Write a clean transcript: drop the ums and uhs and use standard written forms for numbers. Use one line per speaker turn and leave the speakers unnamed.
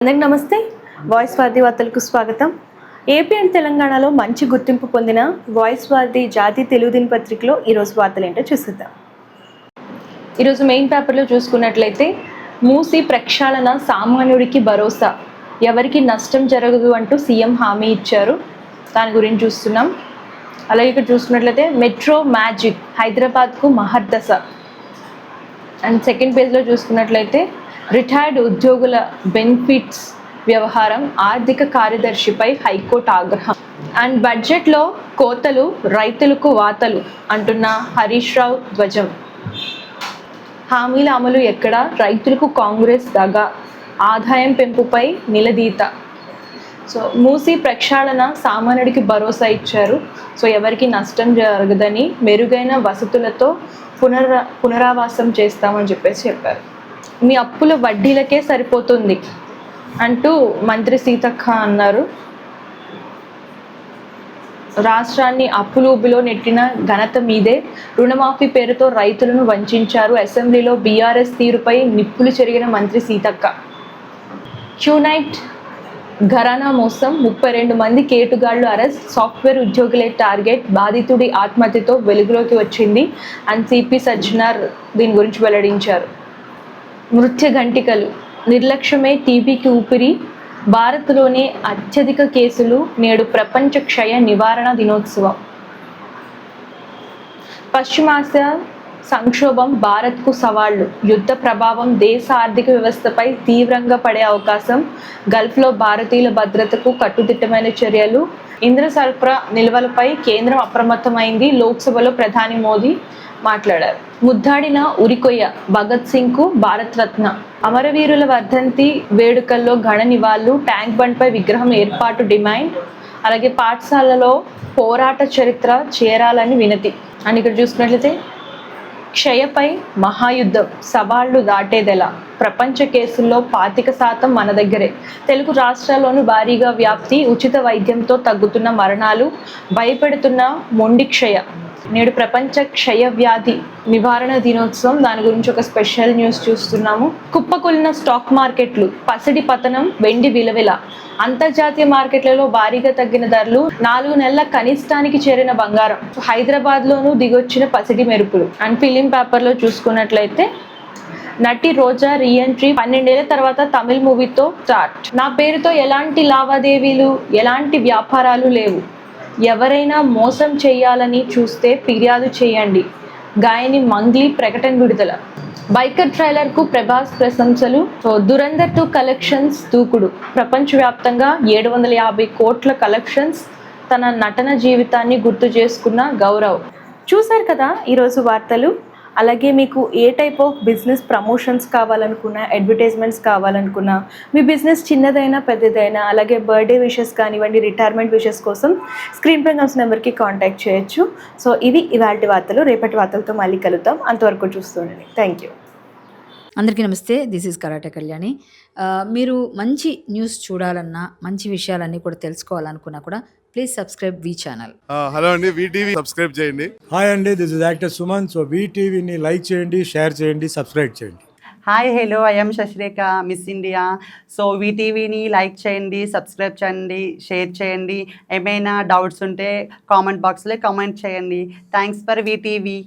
అందరికి నమస్తే. వాయిస్ వార్ది వార్తలకు స్వాగతం. ఏపీ అండ్ తెలంగాణలో మంచి గుర్తింపు పొందిన వాయిస్ వార్ది జాతీయ తెలుగు దినపత్రికలో ఈరోజు వార్తలు ఏంటో చూసిద్దాం. ఈరోజు మెయిన్ పేపర్లో చూసుకున్నట్లయితే మూసి ప్రక్షాళన సామాన్యుడికి భరోసా, ఎవరికి నష్టం జరగదు అంటూ సీఎం హామీ ఇచ్చారు. దాని గురించి చూస్తున్నాం. అలాగే ఇక్కడ చూసుకున్నట్లయితే మెట్రో మ్యాజిక్ హైదరాబాద్కు మహర్దశ. అండ్ సెకండ్ పేజ్లో చూసుకున్నట్లయితే రిటైర్డ్ ఉద్యోగుల బెనిఫిట్స్ వ్యవహారం ఆర్థిక కార్యదర్శిపై హైకోర్టు ఆగ్రహం. అండ్ బడ్జెట్లో కోతలు రైతులకు వాతలు అంటున్న హరీష్ రావు ధ్వజం. హామీల అమలు ఎక్కడ, రైతులకు కాంగ్రెస్ దగా, ఆదాయం పెంపుపై నిలదీత. సో మూసి ప్రక్షాళన సామాన్యుడికి భరోసా ఇచ్చారు. సో ఎవరికి నష్టం జరగదని, మెరుగైన వసతులతో పునరావాసం చేస్తామని చెప్పారు. మీ అప్పుల వడ్డీలకే సరిపోతుంది అంటూ మంత్రి సీతక్క అన్నారు. రాష్ట్రాన్ని అప్పులు ఊబిలో నెట్టిన ఘనత మీదే, రుణమాఫీ పేరుతో రైతులను వంచారు. అసెంబ్లీలో బీఆర్ఎస్ తీరుపై నిప్పులు చెరిగిన మంత్రి సీతక్క. క్యూనైట్ ఘరానా మోసం, 32 మంది కేటుగాళ్లు అరెస్ట్, సాఫ్ట్వేర్ ఉద్యోగులే టార్గెట్, బాధితుడి ఆత్మహత్యతో వెలుగులోకి వచ్చింది అని సిపి సజ్జనార్ దీని గురించి వెల్లడించారు. మృత్య గంటికలు, నిర్లక్ష్యమే టీబీకి ఊపిరి, భారత్లోనే అత్యధిక కేసులు, నేడు ప్రపంచ క్షయ నివారణ దినోత్సవం. పశ్చిమాసియా సంక్షోభం భారత్కు సవాళ్లు, యుద్ధ ప్రభావం దేశ ఆర్థిక వ్యవస్థపై తీవ్రంగా పడే అవకాశం, గల్ఫ్లో భారతీయుల భద్రతకు కట్టుదిట్టమైన చర్యలు, ఇంధన సరఫరా నిల్వలపై కేంద్రం అప్రమత్తమైంది. లోక్సభలో ప్రధాని మోదీ మాట్లాడారు. ముద్దాడిన ఉరికొయ్య భగత్ సింగ్కు భారత్ రత్న. అమరవీరుల వర్ధంతి వేడుకల్లో ఘన నివాళులు, ట్యాంక్ బండ్పై విగ్రహం ఏర్పాటు డిమాండ్. అలాగే పాఠశాలలో పోరాట చరిత్ర చేరాలని వినతి. అని ఇక్కడ చూసుకున్నట్లయితే క్షయపై మహాయుద్ధం, సవాళ్లు దాటేదెలా, ప్రపంచ కేసుల్లో 25% మన దగ్గరే, తెలుగు రాష్ట్రాల్లోనూ భారీగా వ్యాప్తి, ఉచిత వైద్యంతో తగ్గుతున్న మరణాలు, భయపెడుతున్న మొండి క్షయ, నేడు ప్రపంచ క్షయ వ్యాధి నివారణ దినోత్సవం. దాని గురించి ఒక స్పెషల్ న్యూస్ చూస్తున్నాము. కుప్పకొలిన స్టాక్ మార్కెట్లు, పసిడి పతనం, వెండి విలవిల, అంతర్జాతీయ మార్కెట్లలో భారీగా తగ్గిన ధరలు, 4 నెలల కనిష్టానికి చేరిన బంగారం, హైదరాబాద్లోనూ దిగొచ్చిన పసిడి మెరుపులు. అండ్ ఫిలిం పేపర్లో చూసుకున్నట్లయితే నటి రోజా రీఎంట్రీ, 12 ఏళ్ల తర్వాత తమిళ్ మూవీతో స్టార్ట్. నా పేరుతో ఎలాంటి లావాదేవీలు, ఎలాంటి వ్యాపారాలు లేవు, ఎవరైనా మోసం చేయాలని చూస్తే ఫిర్యాదు చేయండి, గాయని మంగ్లీ ప్రకటన విడుదల. బైకర్ ట్రైలర్కు ప్రభాస్ ప్రశంసలు. దురంధర్ 2 కలెక్షన్స్ దూకుడు, ప్రపంచవ్యాప్తంగా 750 కోట్ల కలెక్షన్స్, తన నటన జీవితాన్ని గుర్తు చేసుకున్న గౌరవ్. చూశారు కదా ఈరోజు వార్తలు. అలాగే మీకు ఏ టైప్ ఆఫ్ బిజినెస్ ప్రమోషన్స్ కావాలనుకున్నా, అడ్వర్టైజ్మెంట్స్ కావాలనుకున్నా, మీ బిజినెస్ చిన్నదైనా పెద్దదైనా, అలాగే బర్త్డే విషెస్ కానివ్వండి, రిటైర్మెంట్ విషెస్ కోసం స్క్రీన్ పై కనిపిస్తున్న నెంబర్కి కాంటాక్ట్ చేయొచ్చు. సో ఇవి ఇవాల్టి వార్తలు. రేపటి వార్తలతో మళ్ళీ కలుద్దాం. అంతవరకు చూస్తుండండి. Thank you.
అందరికీ నమస్తే. This is karate Kalyani. మీరు మంచి న్యూస్ చూడాలన్నా, మంచి విషయాలన్నీ కూడా తెలుసుకోవాలనుకున్నా కూడా please subscribe V channel.
Hello అండి, వీటీవీ సబ్స్క్రైబ్ చేయండి.
హాయ్ అండి, this is actor Suman. So వీటీవీని లైక్ చేయండి, షేర్ చేయండి, సబ్స్క్రైబ్ చేయండి.
Hi hello, I'm Shashirekha, Miss India. So వీటీవీని లైక్ చేయండి, సబ్స్క్రైబ్ చేయండి, షేర్ చేయండి. ఏమైనా డౌట్స్ ఉంటే కామెంట్ బాక్స్లో కామెంట్ చేయండి. Thanks for VTV.